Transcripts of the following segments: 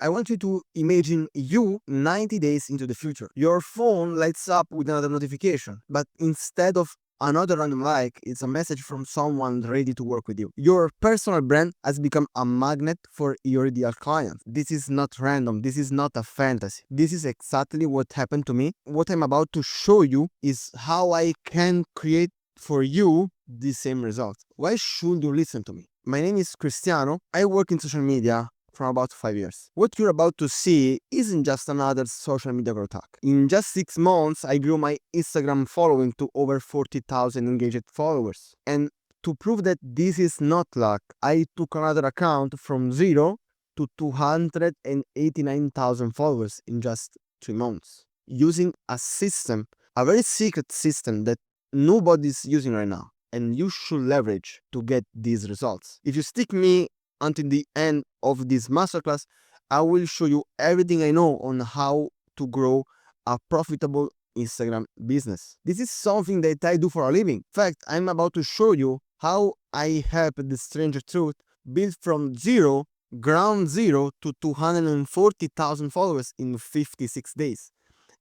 I want you to imagine you 90 days into the future. Your phone lights up with another notification, but instead of another random like, it's a message from someone ready to work with you. Your personal brand has become a magnet for your ideal client. This is not random. This is not a fantasy. This is exactly what happened to me. What I'm about to show you is how I can create for you the same results. Why should you listen to me? My name is Cristiano. I work in social media for about 5 years. What you're about to see isn't just another social media growth hack. In just 6 months, I grew my Instagram following to over 40,000 engaged followers. And to prove that this is not luck, I took another account from 0 to 289,000 followers in just 3 months. Using a system, a very secret system that nobody's using right now. And you should leverage to get these results. If you stick me until the end of this masterclass, I will show you everything I know on how to grow a profitable Instagram business. This is something that I do for a living. In fact, I'm about to show you how I helped the Stranger Truth build from zero, ground zero, to 240,000 followers in 56 days.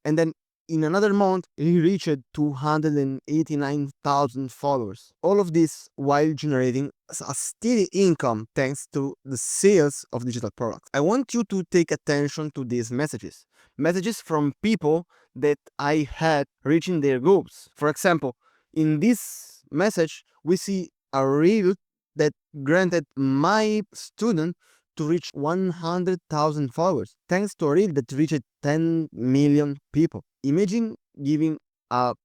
And then in another month, he reached 289,000 followers. All of this while generating a steady income thanks to the sales of digital products. I want you to take attention to these messages. Messages from people that I had reaching their goals. For example, in this message, we see a reel that granted my student to reach 100,000 followers thanks to a reel that reached 10 million people. Imagine giving an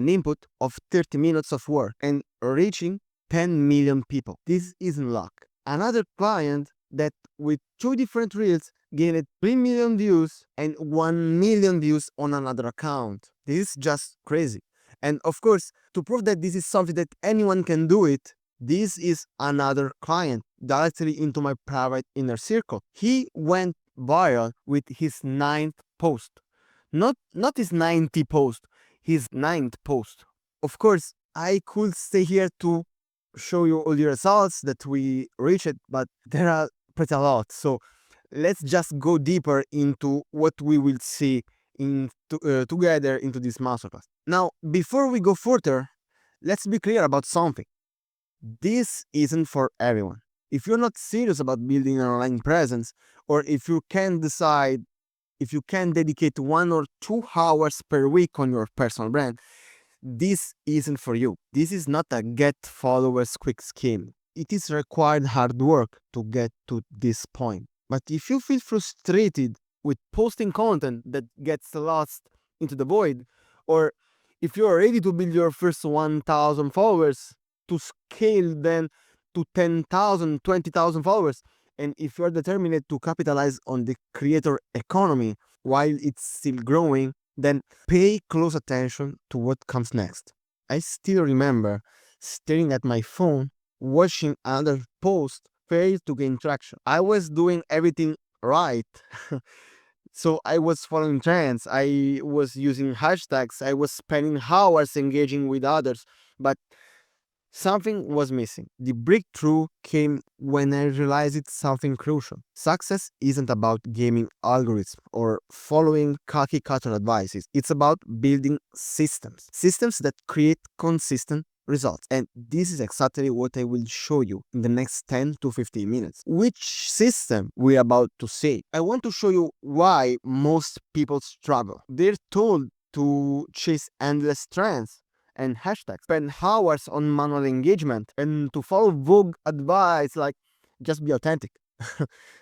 input of 30 minutes of work and reaching 10 million people. This isn't luck. Another client that with 2 different reels gained 3 million views and 1 million views on another account. This is just crazy. And of course, to prove that this is something that anyone can do it, this is another client directly into my private inner circle. He went viral with his 9th post. Not his 90 post, his 9th post. Of course, I could stay here to show you all the results that we reached, but there are pretty a lot. So let's just go deeper into what we will see together into this masterclass. Now, before we go further, let's be clear about something. This isn't for everyone. If you're not serious about building an online presence, or if you can dedicate 1 or 2 hours per week on your personal brand, this isn't for you. This is not a get followers quick scheme. It is required hard work to get to this point. But if you feel frustrated with posting content that gets lost into the void, or if you're ready to build your first 1,000 followers, to scale then to 10,000, 20,000 followers, and if you're determined to capitalize on the creator economy while it's still growing, then pay close attention to what comes next. I still remember staring at my phone, watching another post fail to gain traction. I was doing everything right. So I was following trends, I was using hashtags, I was spending hours engaging with others, but something was missing. The breakthrough came when I realized it's something crucial. Success isn't about gaming algorithms or following cookie cutter advices. It's about building systems. Systems that create consistent results. And this is exactly what I will show you in the next 10 to 15 minutes. Which system we're about to see. I want to show you why most people struggle. They're told to chase endless trends and hashtags, spend hours on manual engagement, and to follow vogue advice like just be authentic.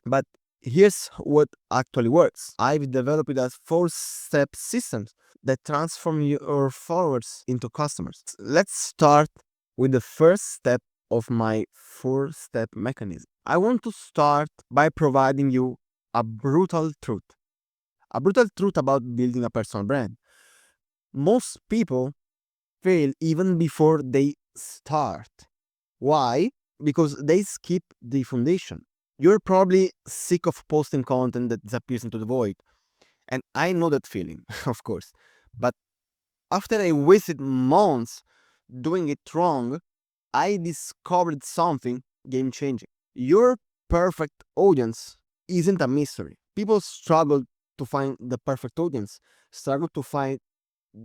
But here's what actually works. I've developed a 4-step system that transform your followers into customers. Let's start with the first step of my 4-step mechanism. I want to start by providing you a brutal truth. A brutal truth about building a personal brand. Most people fail even before they start. Why? Because they skip the foundation. You're probably sick of posting content that disappears into the void. And I know that feeling, of course. But after I wasted months doing it wrong, I discovered something game changing. Your perfect audience isn't a mystery. People struggle to find the perfect audience, struggle to find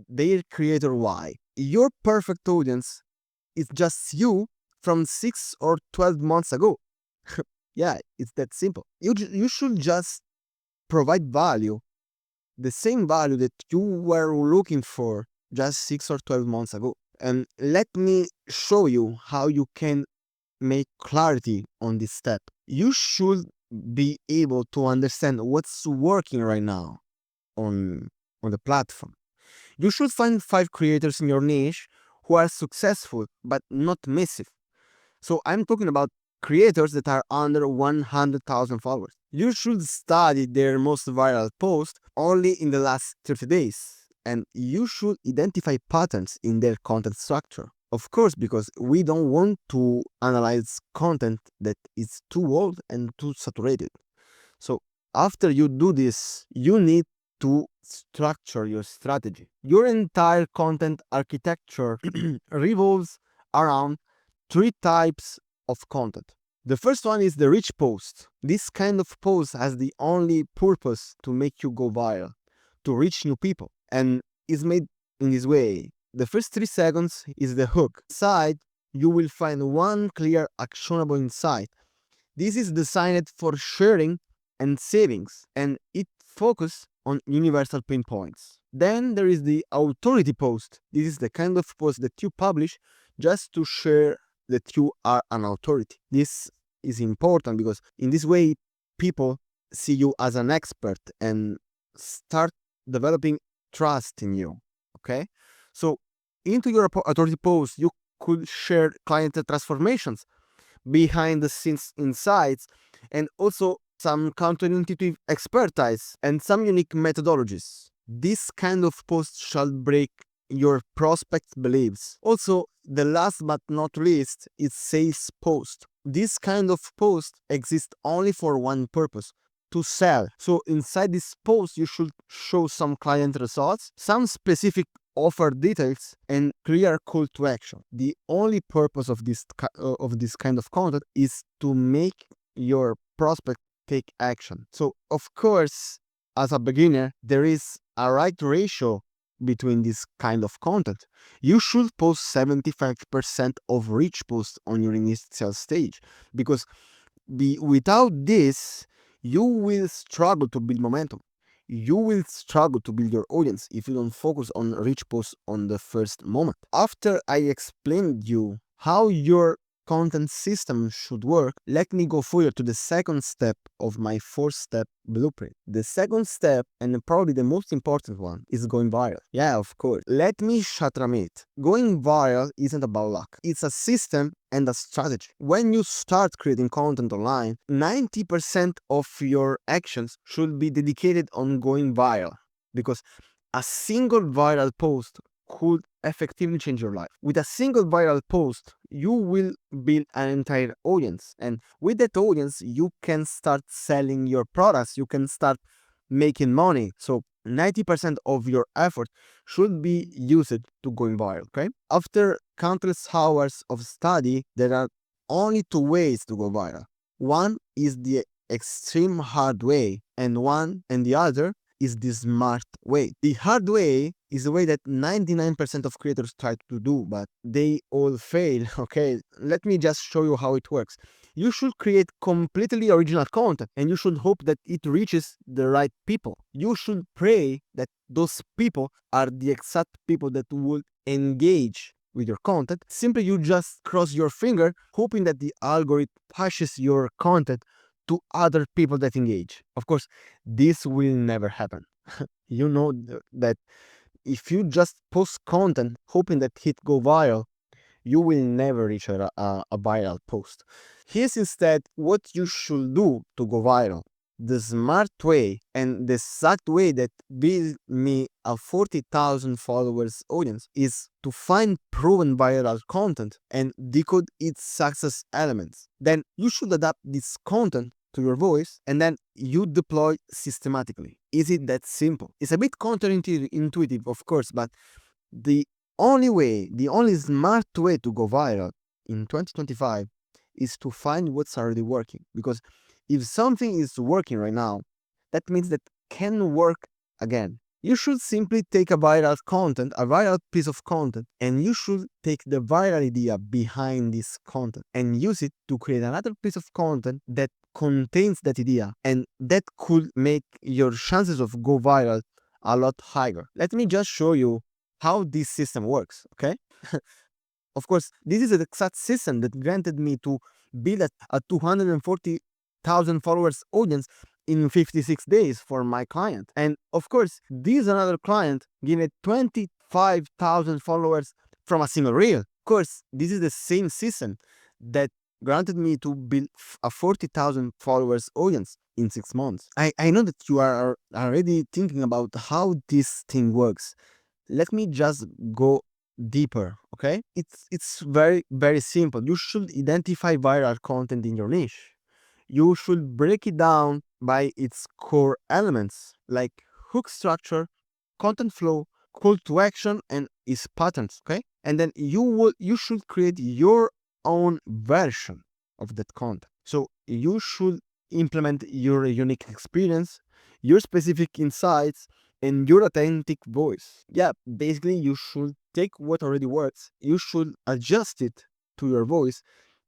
their creator why. Your perfect audience is just you from 6 or 12 months ago. Yeah, it's that simple. You should just provide value, the same value that you were looking for just 6 or 12 months ago. And let me show you how you can make clarity on this step. You should be able to understand what's working right now on the platform. You should find 5 creators in your niche who are successful but not massive. So I'm talking about creators that are under 100,000 followers. You should study their most viral post only in the last 30 days, and you should identify patterns in their content structure. Of course, because we don't want to analyze content that is too old and too saturated. So after you do this, you need to structure your strategy. Your entire content architecture revolves around 3 types of content. The first one is the rich post. This kind of post has the only purpose to make you go viral, to reach new people, and is made in this way. The first 3 seconds is the hook. Inside, you will find one clear actionable insight. This is designed for sharing and savings, and it focuses on universal pain points. Then there is the authority post. This is the kind of post that you publish just to share that you are an authority. This is important because in this way, people see you as an expert and start developing trust in you. Okay? So, into your authority post, you could share client transformations, behind the scenes insights, and also some counterintuitive expertise and some unique methodologies. This kind of post shall break your prospect's beliefs. Also, the last but not least is sales post. This kind of post exists only for one purpose: to sell. So inside this post, you should show some client results, some specific offer details, and clear call to action. The only purpose of this kind of content is to make your prospect take action. So of course, as a beginner, there is a right ratio between this kind of content. You should post 75% of rich posts on your initial stage, because without this, you will struggle to build momentum. You will struggle to build your audience if you don't focus on rich posts on the first moment. After I explained you how your content system should work, let me go further to the second step of my 4-step blueprint. The second step, and probably the most important one, is going viral. Yeah, of course. Let me shut it. Going viral isn't about luck. It's a system and a strategy. When you start creating content online, 90% of your actions should be dedicated on going viral, because a single viral post could effectively change your life. With a single viral post, you will build an entire audience, and with that audience, you can start selling your products, you can start making money. So 90% of your effort should be used to going viral. Okay, after countless hours of study, there are only 2 ways to go viral. One is the extreme hard way, and the other is the smart way. The hard way is the way that 99% of creators try to do, but they all fail. Okay, let me just show you how it works. You should create completely original content, and you should hope that it reaches the right people. You should pray that those people are the exact people that will engage with your content. Simply, you just cross your finger, hoping that the algorithm pushes your content to other people that engage. Of course, this will never happen. You know that if you just post content hoping that it go viral, you will never reach a viral post. Here's instead what you should do to go viral. The smart way, and the exact way that built me a 40,000 followers audience, is to find proven viral content and decode its success elements. Then you should adapt this content to your voice, and then you deploy systematically. Is it that simple? It's a bit counterintuitive, of course, but the the only smart way to go viral in 2025 is to find what's already working. Because if something is working right now, that means that can work again. You should simply take a viral piece of content, and you should take the viral idea behind this content and use it to create another piece of content that contains that idea, and that could make your chances of go viral a lot higher. Let me just show you how this system works, okay? Of course, this is the exact system that granted me to build a 240,000 followers audience in 56 days for my client. And of course, this another client gained 25,000 followers from a single reel. Of course, this is the same system that granted me to build a 40,000 followers audience in 6 months. I know that you are already thinking about how this thing works. Let me just go deeper, okay? It's very simple. You should identify viral content in your niche. You should break it down by its core elements like hook structure, content flow, call to action, and its patterns, okay? And then you should create your own version of that content. So you should implement your unique experience, your specific insights, and your authentic voice. Yeah, basically you should take what already works, you should adjust it to your voice,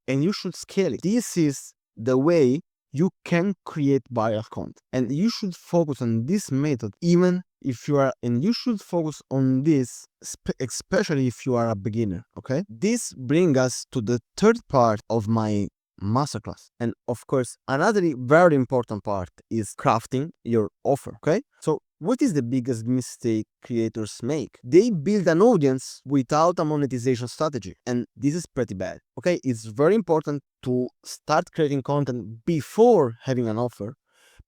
and you should scale it. This is the way you can create viral content. And you should focus on this method even if you are, and you should focus on this especially if you are a beginner, okay? This brings us to the third part of my masterclass. And of course, another very important part is crafting your offer, okay? So what is the biggest mistake creators make? They build an audience without a monetization strategy, and this is pretty bad, okay? It's very important to start creating content before having an offer,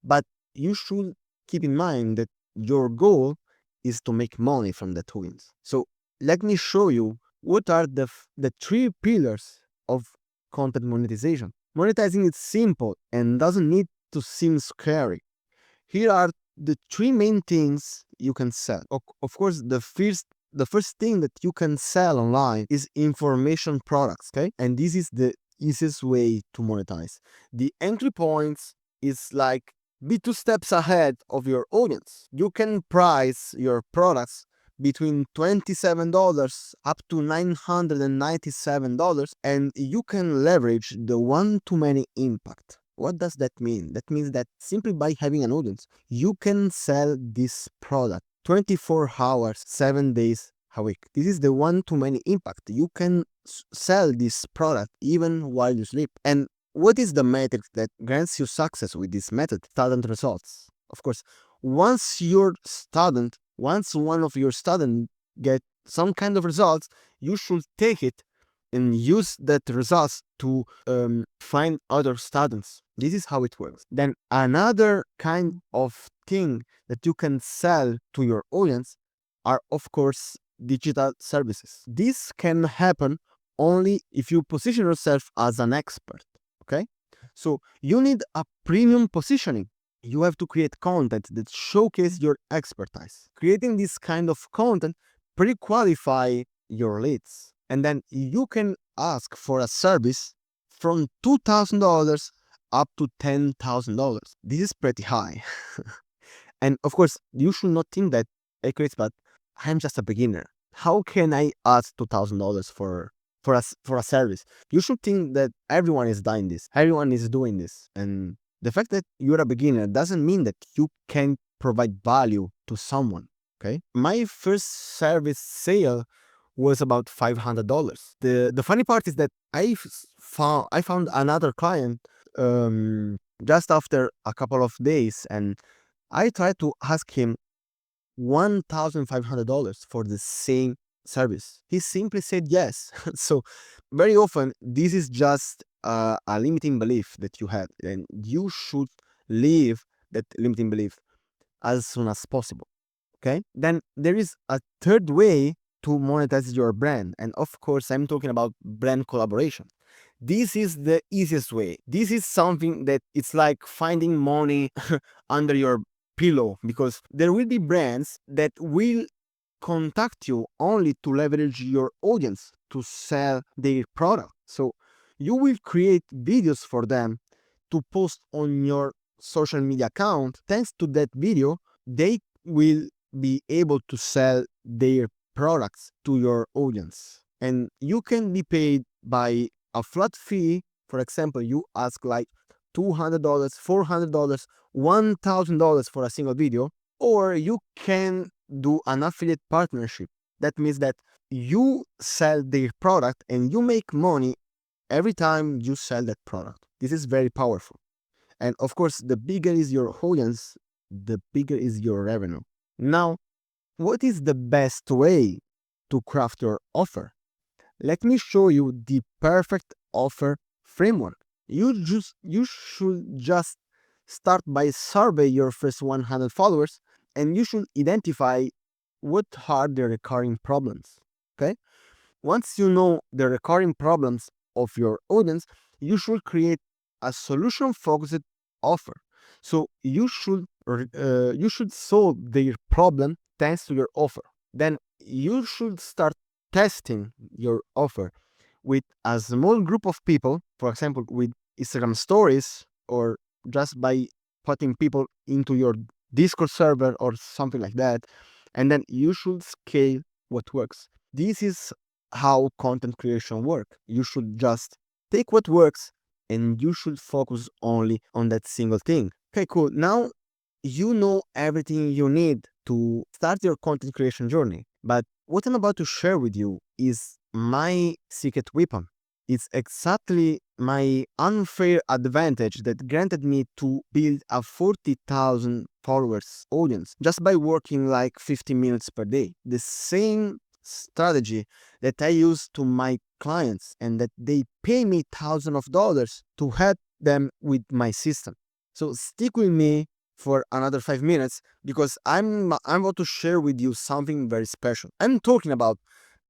but you should keep in mind that your goal is to make money from that audience. So let me show you what are the three pillars of content monetization. Monetizing is simple and doesn't need to seem scary. Here are the three main things you can sell. Of course, the first thing that you can sell online is information products, okay? And this is the easiest way to monetize. The entry points is like be 2 steps ahead of your audience. You can price your products between $27 up to $997, and you can leverage the one-to-many impact. What does that mean? That means that simply by having an audience, you can sell this product 24 hours, 7 days a week. This is the one-to-many impact. You can sell this product even while you sleep. And what is the metric that grants you success with this method? Student results. Of course, once one of your students get some kind of results, you should take it and use that results to find other students. This is how it works. Then another kind of thing that you can sell to your audience are, of course, digital services. This can happen only if you position yourself as an expert, okay? So you need a premium positioning. You have to create content that showcase your expertise. Creating this kind of content pre-qualify your leads. And then you can ask for a service from $2,000 up to $10,000. This is pretty high. And of course, you should not think that, hey Chris, but I'm just a beginner. How can I ask $2,000 for a service? You should think that everyone is doing this. Everyone is doing this. And the fact that you're a beginner doesn't mean that you can provide value to someone. Okay. My first service sale was about $500. The funny part is that I found another client just after a couple of days, and I tried to ask him $1,500 for the same service. He simply said yes. So very often this is just a limiting belief that you had, and you should leave that limiting belief as soon as possible. Okay. Then there is a third way to monetize your brand, and of course I'm talking about brand collaboration. This is the easiest way. This is something that it's like finding money under your pillow, because there will be brands that will contact you only to leverage your audience to sell their product. So you will create videos for them to post on your social media account, thanks to that video, they will be able to sell their products to your audience. And you can be paid by a flat fee. For example, you ask like $200, $400, $1,000 for a single video, or you can do an affiliate partnership. That means that you sell their product and you make money every time you sell that product. This is very powerful. And of course, the bigger is your audience, the bigger is your revenue. Now, what is the best way to craft your offer? Let me show you the perfect offer framework. You should just start by survey your first 100 followers, and you should identify what are the recurring problems. Okay? Once you know the recurring problems of your audience, you should create a solution-focused offer. So you should solve their problem thanks to your offer. Then you should start testing your offer with a small group of people, for example, with Instagram stories, or just by putting people into your Discord server or something like that. And then you should scale what works. This is how content creation works. You should just take what works and you should focus only on that single thing. Okay, cool. Now you know everything you need to start your content creation journey. But what I'm about to share with you is my secret weapon. It's exactly my unfair advantage that granted me to build a 40,000 followers audience just by working like 50 minutes per day. The same strategy that I use to my clients and that they pay me thousands of dollars to help them with my system. So stick with me for another 5 minutes because I'm about to share with you something very special. I'm talking about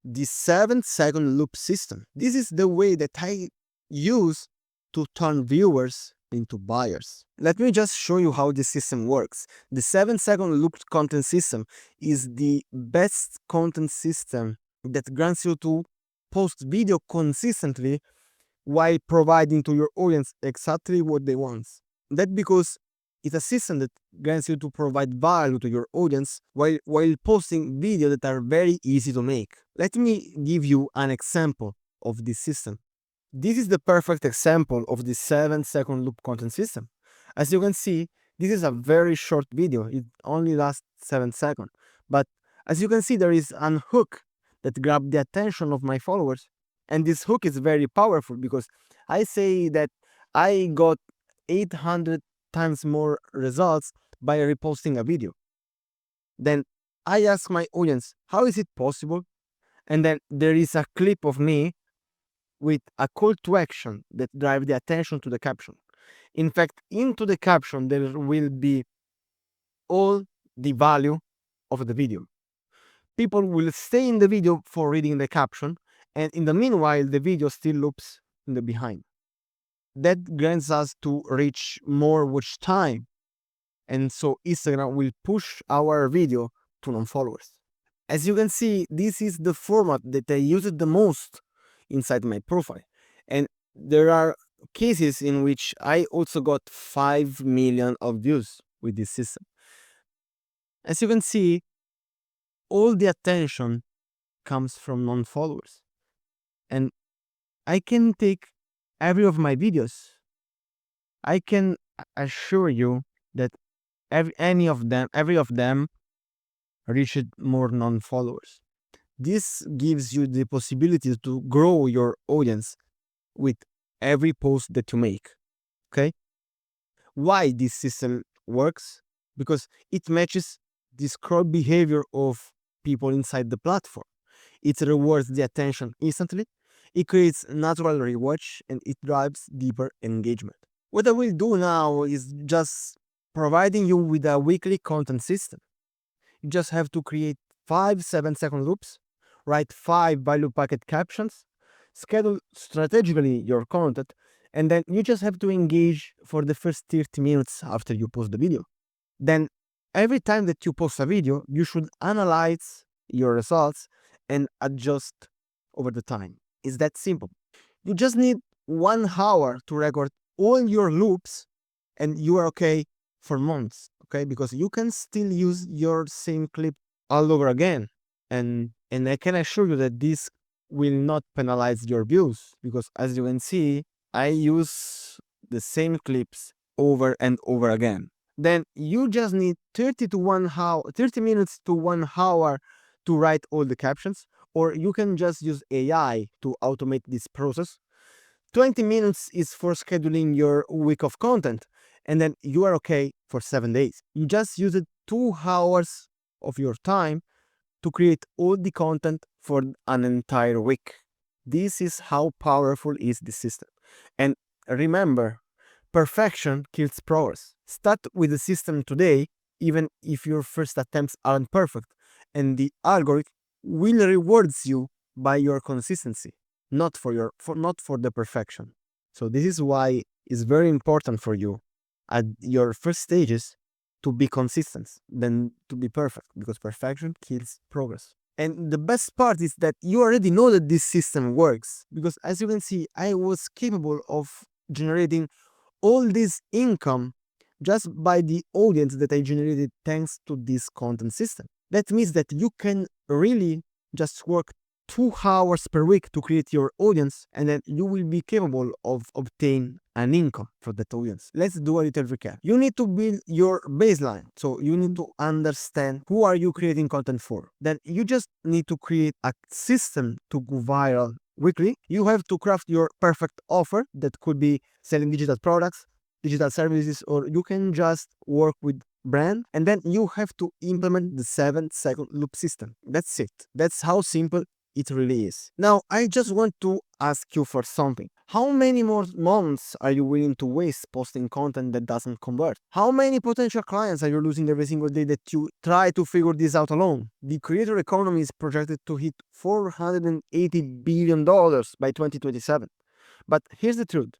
the 7-second loop system. This is the way that I use to turn viewers into buyers. Let me just show you how this system works. The 7-second loop content system is the best content system that grants you to post video consistently while providing to your audience exactly what they want. That because it's a system that grants you to provide value to your audience while posting videos that are very easy to make. Let me give you an example of this system. This is the perfect example of the 7-second loop content system. As you can see, this is a very short video. It only lasts 7 seconds. But as you can see, there is an hook that grabbed the attention of my followers. And this hook is very powerful because I say that I got 800 times more results by reposting a video. Then I ask my audience, how is it possible? And then there is a clip of me with a call to action that drives the attention to the caption. In fact, into the caption, there will be all the value of the video. People will stay in the video for reading the caption, and in the meanwhile, the video still loops in the behind. That grants us to reach more watch time, and so Instagram will push our video to non-followers. As you can see, this is the format that I use it the most inside my profile. And there are cases in which I also got 5 million of views with this system. As you can see, all the attention comes from non-followers. And I can take every of my videos. I can assure you that every of them reached more non-followers. This gives you the possibility to grow your audience with every post that you make. Okay? Why this system works? Because it matches the scroll behavior of people inside the platform. It rewards the attention instantly, it creates natural rewatch, and it drives deeper engagement. What I will do now is just providing you with a weekly content system. You just have to create 5 7-second loops, write 5 value packet captions, schedule strategically your content, and then you just have to engage for the first 30 minutes after you post the video. Then every time that you post a video, you should analyze your results and adjust over the time. It's that simple. You just need 1 hour to record all your loops and you are okay for months, okay? Because you can still use your same clip all over again. And I can assure you that this will not penalize your views, because as you can see, I use the same clips over and over again. Then you just need 30 minutes to 1 hour to write all the captions, or you can just use AI to automate this process. 20 minutes is for scheduling your week of content, and then you are okay for 7 days. You just use it 2 hours of your time to create all the content for an entire week. This is how powerful is the system. And remember, perfection kills progress. Start with the system today, even if your first attempts aren't perfect, and the algorithm will reward you by your consistency, not for the perfection. So this is why it's very important for you at your first stages to be consistent than to be perfect, because perfection kills progress. And the best part is that you already know that this system works, because as you can see, I was capable of generating all this income just by the audience that I generated thanks to this content system. That means that you can really just work 2 hours per week to create your audience, and then you will be capable of obtain an income for that audience. Let's do a little recap. You need to build your baseline. So you need to understand who are you creating content for. Then you just need to create a system to go viral weekly. You have to craft your perfect offer that could be selling digital products, digital services, or you can just work with brand. And then you have to implement the 7-second loop system. That's it. That's how simple it really is. Now, I just want to ask you for something. How many more months are you willing to waste posting content that doesn't convert? How many potential clients are you losing every single day that you try to figure this out alone? The creator economy is projected to hit $480 billion by 2027. But here's the truth.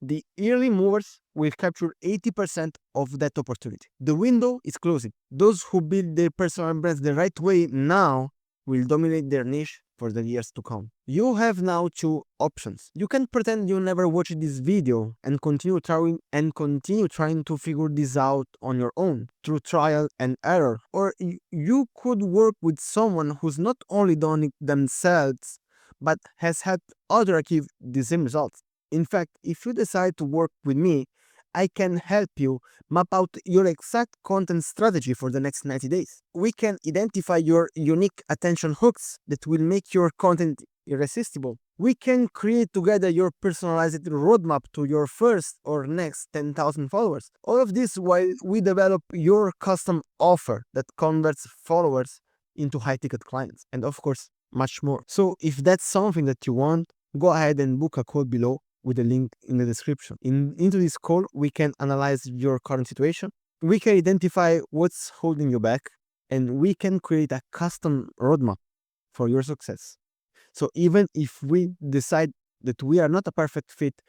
The early movers will capture 80% of that opportunity. The window is closing. Those who build their personal brands the right way now will dominate their niche for the years to come. You have now two options. You can pretend you never watched this video and continue trying to figure this out on your own through trial and error. Or you could work with someone who's not only done it themselves, but has helped others achieve the same results. In fact, if you decide to work with me, I can help you map out your exact content strategy for the next 90 days. We can identify your unique attention hooks that will make your content irresistible. We can create together your personalized roadmap to your first or next 10,000 followers. All of this while we develop your custom offer that converts followers into high-ticket clients, and of course, much more. So if that's something that you want, go ahead and book a call below with a link in the description. Into this call, we can analyze your current situation, we can identify what's holding you back, and we can create a custom roadmap for your success. So even if we decide that we are not a perfect fit,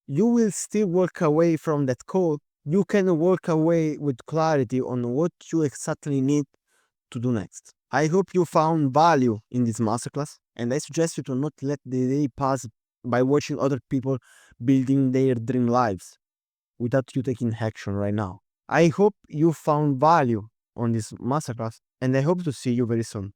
you will still walk away from that call. You can walk away with clarity on what you exactly need to do next. I hope you found value in this masterclass, and I suggest you to not let the day pass by watching other people building their dream lives without you taking action right now. I hope you found value on this masterclass, and I hope to see you very soon.